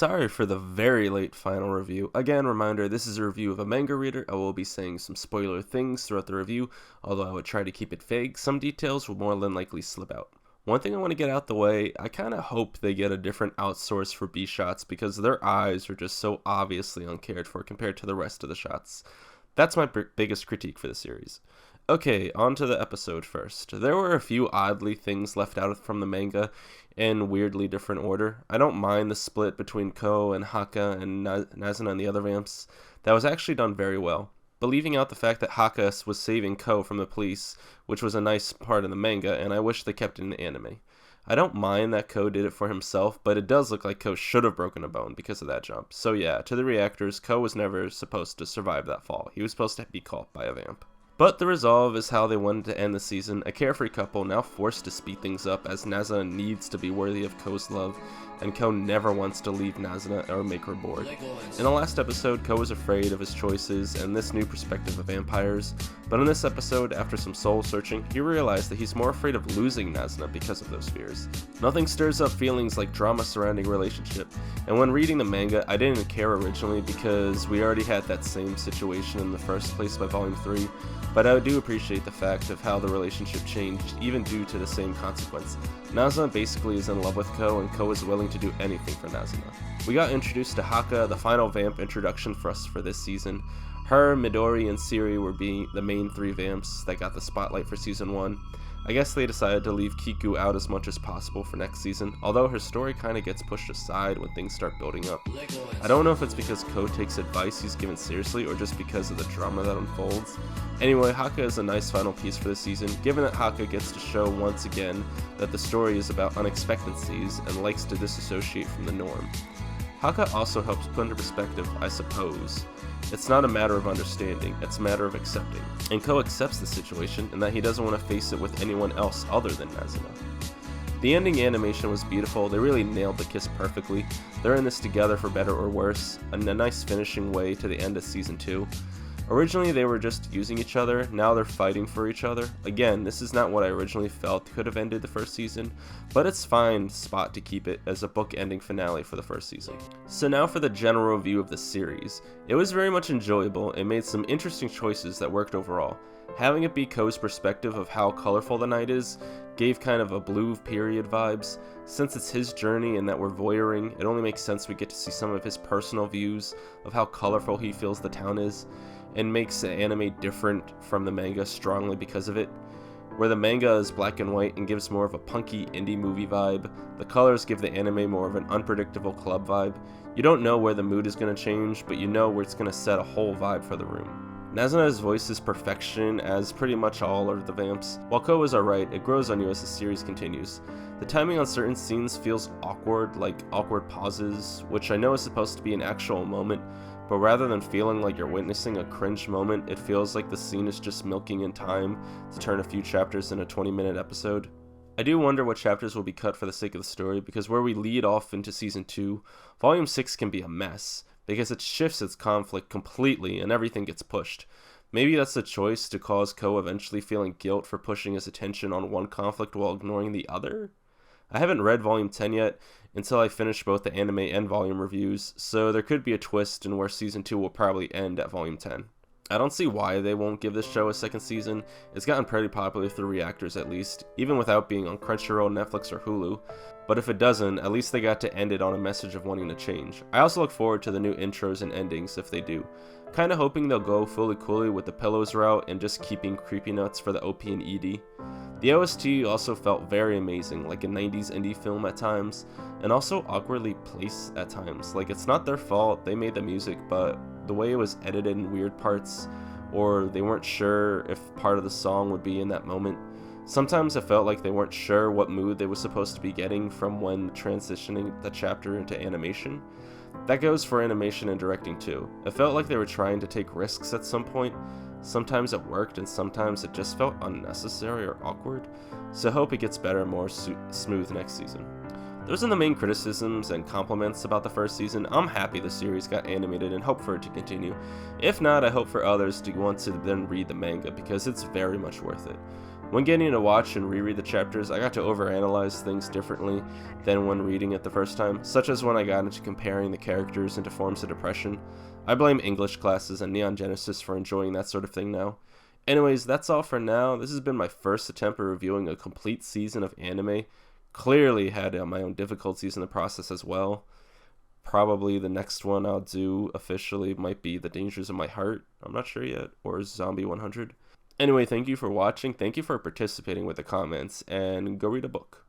Sorry for the very late final review. Again, reminder, this is a review of a manga reader. I will be saying some spoiler things throughout the review, although I would try to keep it vague. Some details will more than likely slip out. One thing I want to get out the way, I kind of hope they get a different outsource for B shots because their eyes are just so obviously uncared for compared to the rest of the shots. That's my biggest critique for the series. Okay, on to the episode first. There were a few oddly things left out from the manga in weirdly different order. I don't mind the split between Ko and Haka and Nazuna and the other vamps. That was actually done very well. But leaving out the fact that Haka was saving Ko from the police, which was a nice part of the manga, and I wish they kept it in the anime. I don't mind that Ko did it for himself, but it does look like Ko should have broken a bone because of that jump. So yeah, to the reactors, Ko was never supposed to survive that fall. He was supposed to be caught by a vamp. But the resolve is how they wanted to end the season, a carefree couple now forced to speed things up as Nazuna needs to be worthy of Ko's love, and Ko never wants to leave Nazuna or make her bored. In the last episode, Ko was afraid of his choices and this new perspective of vampires, but in this episode, after some soul searching, he realized that he's more afraid of losing Nazuna because of those fears. Nothing stirs up feelings like drama surrounding relationship, and when reading the manga, I didn't care originally because we already had that same situation in the first place by Volume 3, but I do appreciate the fact of how the relationship changed, even due to the same consequence. Nazuna basically is in love with Ko, and Ko is willing to do anything for Nazuna. We got introduced to Haka, the final vamp introduction for us for this season. Her, Midori, and Siri were being the main three vamps that got the spotlight for Season 1. I guess they decided to leave Kiku out as much as possible for next season, although her story kinda gets pushed aside when things start building up. I don't know if it's because Ko takes advice he's given seriously or just because of the drama that unfolds. Anyway, Haka is a nice final piece for the season, given that Haka gets to show once again that the story is about unexpectancies and likes to disassociate from the norm. Haka also helps put into perspective, I suppose. It's not a matter of understanding, it's a matter of accepting. And Ko accepts the situation and that he doesn't want to face it with anyone else other than Nazuna. The ending animation was beautiful, they really nailed the kiss perfectly. They're in this together for better or worse, and a nice finishing way to the end of Season 2. Originally they were just using each other, now they're fighting for each other. Again, this is not what I originally felt could have ended the first season, but it's fine spot to keep it as a book-ending finale for the first season. So now for the general review of the series. It was very much enjoyable and made some interesting choices that worked overall. Having it be Ko's perspective of how colorful the night is gave kind of a blue period vibes. Since it's his journey and that we're voyeuring, it only makes sense we get to see some of his personal views of how colorful he feels the town is, and makes the anime different from the manga strongly because of it. Where the manga is black and white and gives more of a punky indie movie vibe, the colors give the anime more of an unpredictable club vibe. You don't know where the mood is going to change, but you know where it's going to set a whole vibe for the room. Nazuna's voice is perfection, as pretty much all of the vamps. While Ko is alright, it grows on you as the series continues. The timing on certain scenes feels awkward, like awkward pauses, which I know is supposed to be an actual moment, but rather than feeling like you're witnessing a cringe moment, it feels like the scene is just milking in time to turn a few chapters in a 20-minute episode. I do wonder what chapters will be cut for the sake of the story, because where we lead off into Season 2, Volume 6 can be a mess, because it shifts its conflict completely and everything gets pushed. Maybe that's the choice to cause Ko eventually feeling guilt for pushing his attention on one conflict while ignoring the other? I haven't read Volume 10 yet, until I finish both the anime and volume reviews, so there could be a twist in where Season 2 will probably end at Volume 10. I don't see why they won't give this show a second season. It's gotten pretty popular through reactors at least, even without being on Crunchyroll, Netflix, or Hulu. But if it doesn't, at least they got to end it on a message of wanting to change. I also look forward to the new intros and endings if they do. Kinda hoping they'll go fully coolly with the Pillows route and just keeping creepy nuts for the OP and ED. The OST also felt very amazing, like a 90s indie film at times, and also awkwardly placed at times. Like, it's not their fault, they made the music, but the way it was edited in weird parts, or they weren't sure if part of the song would be in that moment. Sometimes it felt like they weren't sure what mood they were supposed to be getting from when transitioning the chapter into animation. That goes for animation and directing too. It felt like they were trying to take risks at some point. Sometimes it worked and sometimes it just felt unnecessary or awkward, so I hope it gets better and more smooth next season. Those are the main criticisms and compliments about the first season. I'm happy the series got animated and hope for it to continue. If not, I hope for others to want to then read the manga because it's very much worth it. When getting to watch and reread the chapters, I got to overanalyze things differently than when reading it the first time, such as when I got into comparing the characters into forms of depression. I blame English classes and Neon Genesis for enjoying that sort of thing now. Anyways, that's all for now. This has been my first attempt at reviewing a complete season of anime. Clearly had my own difficulties in the process as well. Probably the next one I'll do officially might be The Dangers of My Heart. I'm not sure yet. Or Zombie 100. Anyway, thank you for watching. Thank you for participating with the comments. And go read a book.